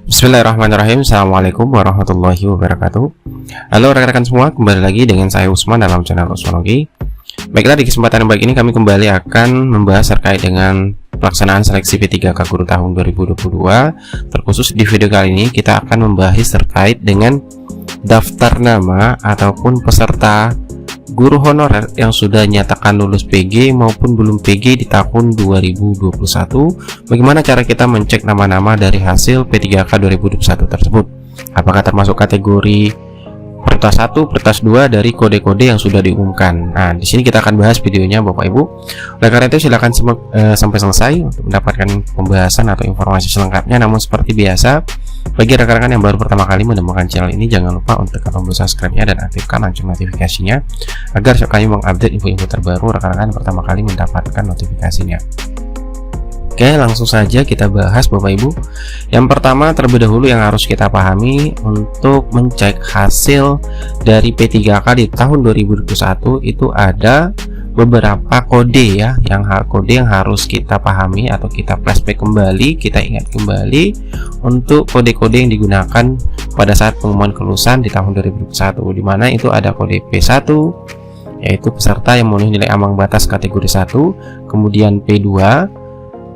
Bismillahirrahmanirrahim. Assalamualaikum warahmatullahi wabarakatuh. Halo rekan-rekan semua, kembali lagi dengan saya Usman dalam channel Usmanogi. Baiklah, di kesempatan yang baik ini kami kembali akan membahas terkait dengan pelaksanaan seleksi P3K Guru tahun 2022. Terkhusus di video kali ini kita akan membahas terkait dengan daftar nama ataupun peserta guru honorer yang sudah nyatakan lulus PG maupun belum PG di tahun 2021. Bagaimana cara kita mencek nama-nama dari hasil P3K 2021 tersebut? Apakah termasuk kategori Prioritas 1, Prioritas 2 dari kode-kode yang sudah diumumkan? Nah, di sini kita akan bahas videonya Bapak Ibu. Oleh karena itu silakan simak sampai selesai untuk mendapatkan pembahasan atau informasi selengkapnya. Namun seperti biasa, bagi rekan-rekan yang baru pertama kali menemukan channel ini, jangan lupa untuk tombol subscribe-nya dan aktifkan lonceng notifikasinya agar kami mengupdate info-info terbaru rekan-rekan pertama kali mendapatkan notifikasinya. Oke, langsung saja kita bahas Bapak Ibu. Yang pertama, terlebih dahulu yang harus kita pahami untuk mencek hasil dari P3K di tahun 2021 itu ada beberapa kode ya, kode yang harus kita pahami atau kita flashback kembali, kita ingat kembali untuk kode-kode yang digunakan pada saat pengumuman kelulusan di tahun 2021, di mana itu ada kode P1 yaitu peserta yang memenuhi nilai ambang batas kategori 1, kemudian P2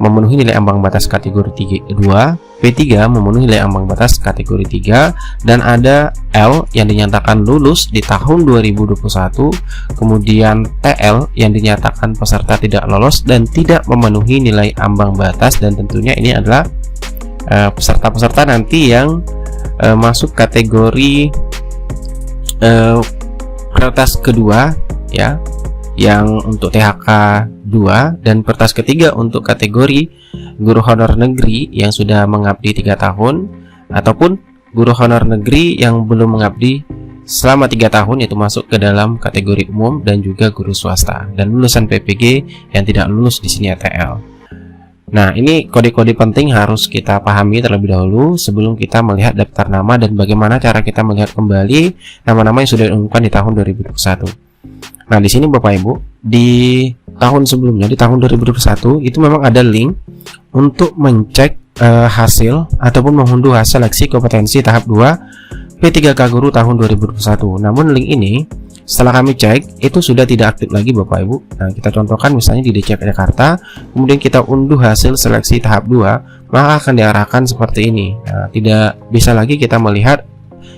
memenuhi nilai ambang batas kategori 2, P3 memenuhi nilai ambang batas kategori 3, dan ada L yang dinyatakan lulus di tahun 2021, kemudian TL yang dinyatakan peserta tidak lolos dan tidak memenuhi nilai ambang batas, dan tentunya ini adalah peserta-peserta nanti yang masuk kategori prioritas kedua ya, yang untuk THK 2, dan prioritas ketiga untuk kategori guru honor negeri yang sudah mengabdi 3 tahun ataupun guru honor negeri yang belum mengabdi selama 3 tahun, yaitu masuk ke dalam kategori umum, dan juga guru swasta dan lulusan PPG yang tidak lulus di sini ATL. Nah, ini kode-kode penting harus kita pahami terlebih dahulu sebelum kita melihat daftar nama dan bagaimana cara kita melihat kembali nama-nama yang sudah diumumkan di tahun 2021. Nah, di sini Bapak Ibu, di tahun sebelumnya, di tahun 2021 itu memang ada link untuk mencek hasil ataupun mengunduh hasil seleksi kompetensi tahap 2 P3K Guru tahun 2021. Namun link ini setelah kami cek itu sudah tidak aktif lagi Bapak Ibu. Nah, kita contohkan misalnya di DCP Jakarta, kemudian kita unduh hasil seleksi tahap 2, maka akan diarahkan seperti ini. Nah, tidak bisa lagi kita melihat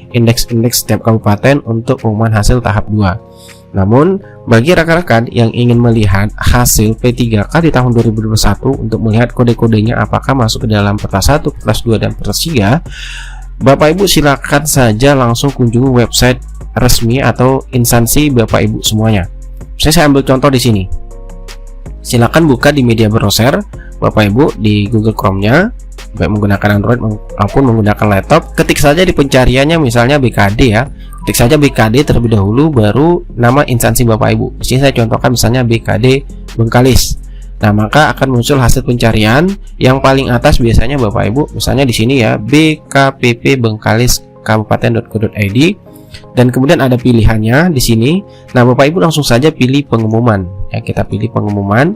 indeks-indeks setiap kabupaten untuk pengumuman hasil tahap 2. Namun, bagi rekan-rekan yang ingin melihat hasil P3K di tahun 2021 untuk melihat kode-kodenya apakah masuk ke dalam Prioritas 1, Prioritas 2, dan Prioritas 3, Bapak Ibu silakan saja langsung kunjungi website resmi atau instansi Bapak Ibu semuanya. Saya ambil contoh di sini. Silakan buka di media browser Bapak Ibu di Google Chrome-nya, baik menggunakan Android maupun menggunakan laptop. Ketik saja di pencariannya misalnya BKD ya. Ketik saja BKD terlebih dahulu, baru nama instansi Bapak Ibu. Di sini saya contohkan misalnya BKD Bengkalis. Nah, maka akan muncul hasil pencarian yang paling atas biasanya Bapak Ibu. Misalnya di sini ya, BKPP Bengkalis Kabupaten.go.id, dan kemudian ada pilihannya di sini. Nah, Bapak Ibu langsung saja pilih pengumuman. Ya, kita pilih pengumuman.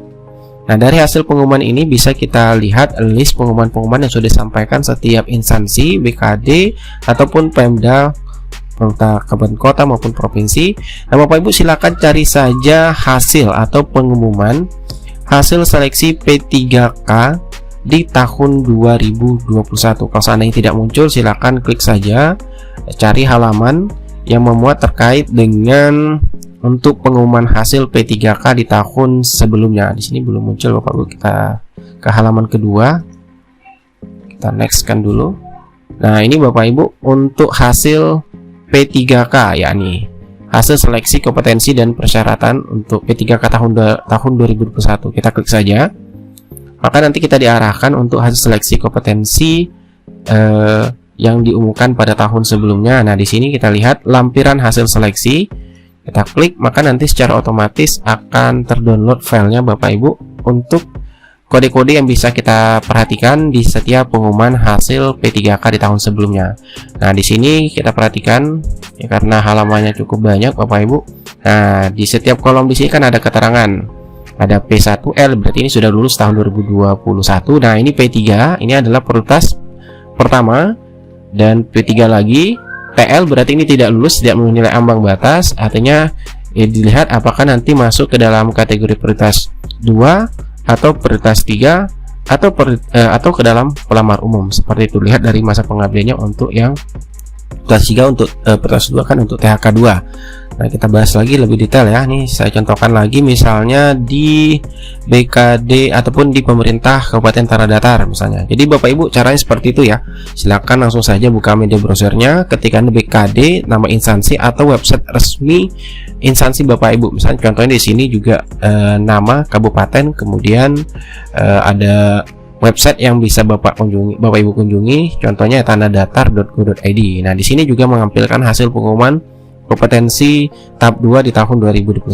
Nah, dari hasil pengumuman ini bisa kita lihat list pengumuman-pengumuman yang sudah disampaikan setiap instansi BKD ataupun Pemda, pemerintah kabupaten kota maupun provinsi. Nah, Bapak Ibu silakan cari saja hasil atau pengumuman hasil seleksi P3K di tahun 2021. Kalau seandainya tidak muncul, silakan klik saja cari halaman yang memuat terkait dengan untuk pengumuman hasil P3K di tahun sebelumnya. Di sini belum muncul Bapak Ibu, kita ke halaman kedua, kita nextkan dulu. Nah, ini Bapak Ibu untuk hasil P3K, yakni hasil seleksi kompetensi dan persyaratan untuk P3K tahun 2021. Kita klik saja, maka nanti kita diarahkan untuk hasil seleksi kompetensi yang diumumkan pada tahun sebelumnya. Nah, di sini kita lihat lampiran hasil seleksi. Kita klik, maka nanti secara otomatis akan terdownload filenya Bapak Ibu untuk kode-kode yang bisa kita perhatikan di setiap pengumuman hasil P3K di tahun sebelumnya. Nah, di sini kita perhatikan ya, karena halamannya cukup banyak Bapak Ibu. Nah, di setiap kolom di sini kan ada keterangan. Ada P1L, berarti ini sudah lulus tahun 2021. Nah, ini P3, ini adalah prioritas pertama dan P3 lagi. TL berarti ini tidak lulus, tidak memenuhi nilai ambang batas, artinya dilihat apakah nanti masuk ke dalam kategori prioritas 2 atau prioritas 3 atau ke dalam pelamar umum. Seperti itu, lihat dari masa pengabdiannya untuk yang prioritas 3, untuk prioritas 2 kan untuk THK 2. Nah, kita bahas lagi lebih detail ya. Nih saya contohkan lagi, misalnya di BKD ataupun di pemerintah Kabupaten Tanah Datar misalnya. Jadi Bapak Ibu caranya seperti itu ya. Silakan langsung saja buka media browsernya, ketikkan BKD, nama instansi atau website resmi instansi Bapak Ibu. Misalnya contohnya di sini juga nama kabupaten, kemudian ada website yang bisa Bapak Ibu kunjungi, contohnya tanahdatar.go.id. Nah, di sini juga menampilkan hasil pengumuman kompetensi tahap 2 di tahun 2021.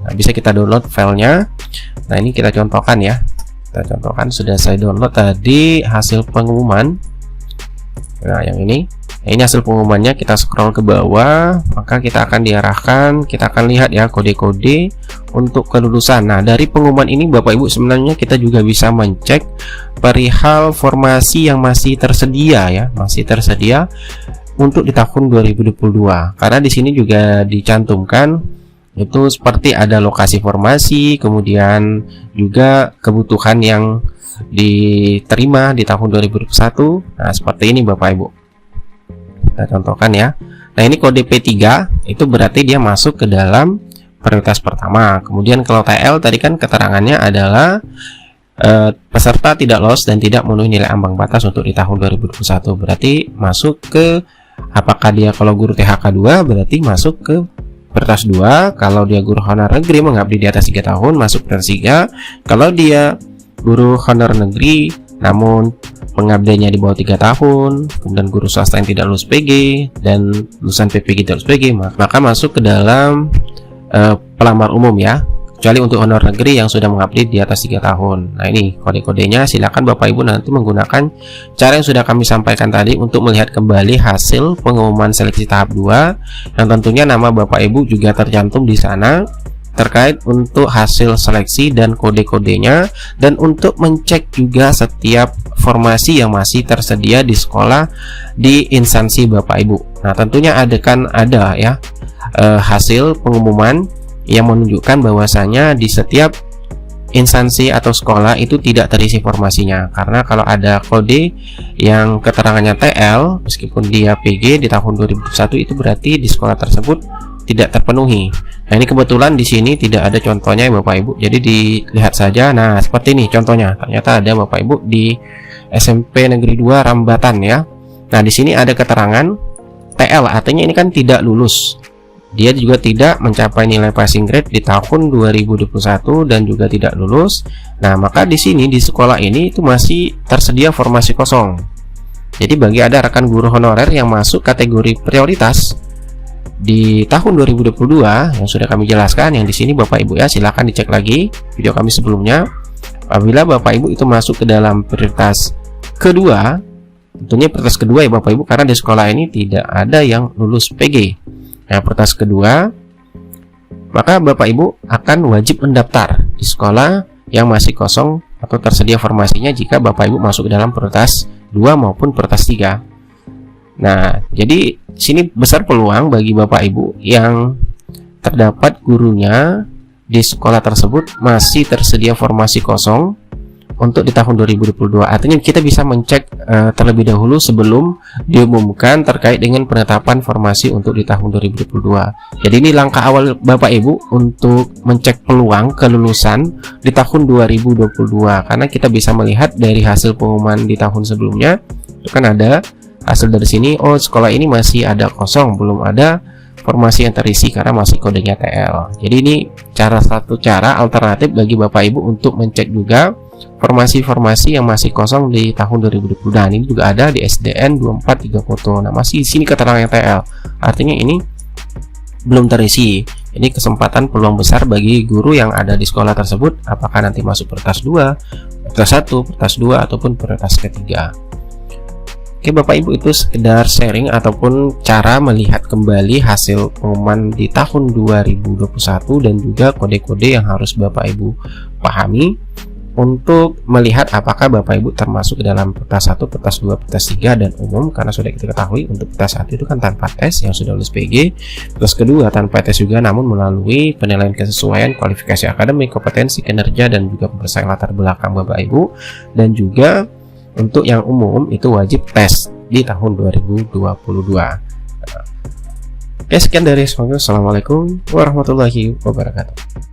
Nah, bisa kita download filenya. Nah, ini kita contohkan ya. Kita contohkan, sudah saya download tadi hasil pengumuman. Nah, yang ini. Nah, ini hasil pengumumannya. Kita scroll ke bawah, maka kita akan diarahkan, kita akan lihat ya kode-kode untuk kelulusan. Nah, dari pengumuman ini Bapak Ibu sebenarnya kita juga bisa mencek perihal formasi yang masih tersedia ya, masih tersedia untuk di tahun 2022. Karena di sini juga dicantumkan itu seperti ada lokasi formasi, kemudian juga kebutuhan yang diterima di tahun 2021. Nah, seperti ini Bapak Ibu. Kita contohkan ya. Nah, ini kode P3 itu berarti dia masuk ke dalam prioritas pertama. Kemudian kalau TL tadi kan keterangannya adalah peserta tidak lolos dan tidak memenuhi nilai ambang batas untuk di tahun 2021. Berarti masuk ke, apakah dia kalau guru THK 2 berarti masuk ke prioritas 2. Kalau dia guru honor negeri mengabdi di atas 3 tahun masuk prioritas 3. Kalau dia guru honor negeri namun pengabdiannya di bawah 3 tahun, kemudian guru swasta yang tidak lulus PG dan lulusan PPG tidak lulus PG, maka masuk ke dalam pelamar umum ya, kecuali untuk honor negeri yang sudah mengabdi di atas 3 tahun. Nah, ini kode-kodenya. Silakan Bapak Ibu nanti menggunakan cara yang sudah kami sampaikan tadi untuk melihat kembali hasil pengumuman seleksi tahap 2, yang tentunya nama Bapak Ibu juga tercantum di sana terkait untuk hasil seleksi dan kode-kodenya, dan untuk mencek juga setiap formasi yang masih tersedia di sekolah di instansi Bapak Ibu. Nah, tentunya ada ya hasil pengumuman yang menunjukkan bahwasanya di setiap instansi atau sekolah itu tidak terisi formasinya, karena kalau ada kode yang keterangannya TL meskipun dia PG di tahun 2021 itu berarti di sekolah tersebut tidak terpenuhi. Nah, ini kebetulan di sini tidak ada contohnya ya Bapak Ibu, jadi dilihat saja. Nah, seperti ini contohnya, ternyata ada Bapak Ibu di SMP Negeri 2 Rambatan ya. Nah, di sini ada keterangan TL, artinya ini kan tidak lulus. Dia juga tidak mencapai nilai passing grade di tahun 2021 dan juga tidak lulus. Nah, maka di sini di sekolah ini itu masih tersedia formasi kosong. Jadi bagi ada rekan guru honorer yang masuk kategori prioritas di tahun 2022 yang sudah kami jelaskan, yang di sini Bapak Ibu ya, silahkan dicek lagi video kami sebelumnya. Apabila Bapak Ibu itu masuk ke dalam prioritas kedua, tentunya prioritas kedua ya Bapak Ibu, karena di sekolah ini tidak ada yang lulus PG. Nah, prioritas kedua, maka Bapak Ibu akan wajib mendaftar di sekolah yang masih kosong atau tersedia formasinya jika Bapak Ibu masuk ke dalam prioritas 2 maupun prioritas 3. Nah, jadi sini besar peluang bagi Bapak Ibu yang terdapat gurunya di sekolah tersebut masih tersedia formasi kosong untuk di tahun 2022. Artinya kita bisa mencek terlebih dahulu sebelum diumumkan terkait dengan penetapan formasi untuk di tahun 2022. Jadi ini langkah awal Bapak Ibu untuk mencek peluang kelulusan di tahun 2022, karena kita bisa melihat dari hasil pengumuman di tahun sebelumnya itu kan ada hasil dari sini. Oh, sekolah ini masih ada kosong, belum ada formasi yang terisi karena masih kodenya TL. Jadi ini satu cara alternatif bagi Bapak Ibu untuk mencek juga formasi-formasi yang masih kosong di tahun 2020. Dan ini juga ada di SDN 243 foto. Nah, masih di sini keterangan TL. Artinya ini belum terisi. Ini kesempatan peluang besar bagi guru yang ada di sekolah tersebut, apakah nanti masuk prioritas 2, prioritas 1, prioritas 2 ataupun prioritas ketiga. Oke Bapak Ibu, itu sekedar sharing ataupun cara melihat kembali hasil pengumuman di tahun 2021 dan juga kode-kode yang harus Bapak Ibu pahami untuk melihat apakah Bapak Ibu termasuk ke dalam PERTAS 1, PERTAS 2, PERTAS 3 dan umum, karena sudah kita ketahui untuk PERTAS 1 itu kan tanpa tes yang sudah lulus PG, PERTAS kedua tanpa tes juga namun melalui penilaian kesesuaian, kualifikasi akademik, kompetensi, kinerja dan juga pemeriksaan latar belakang Bapak Ibu, dan juga untuk yang umum itu wajib tes di tahun 2022. Oke, sekian dari saya. Assalamualaikum warahmatullahi wabarakatuh.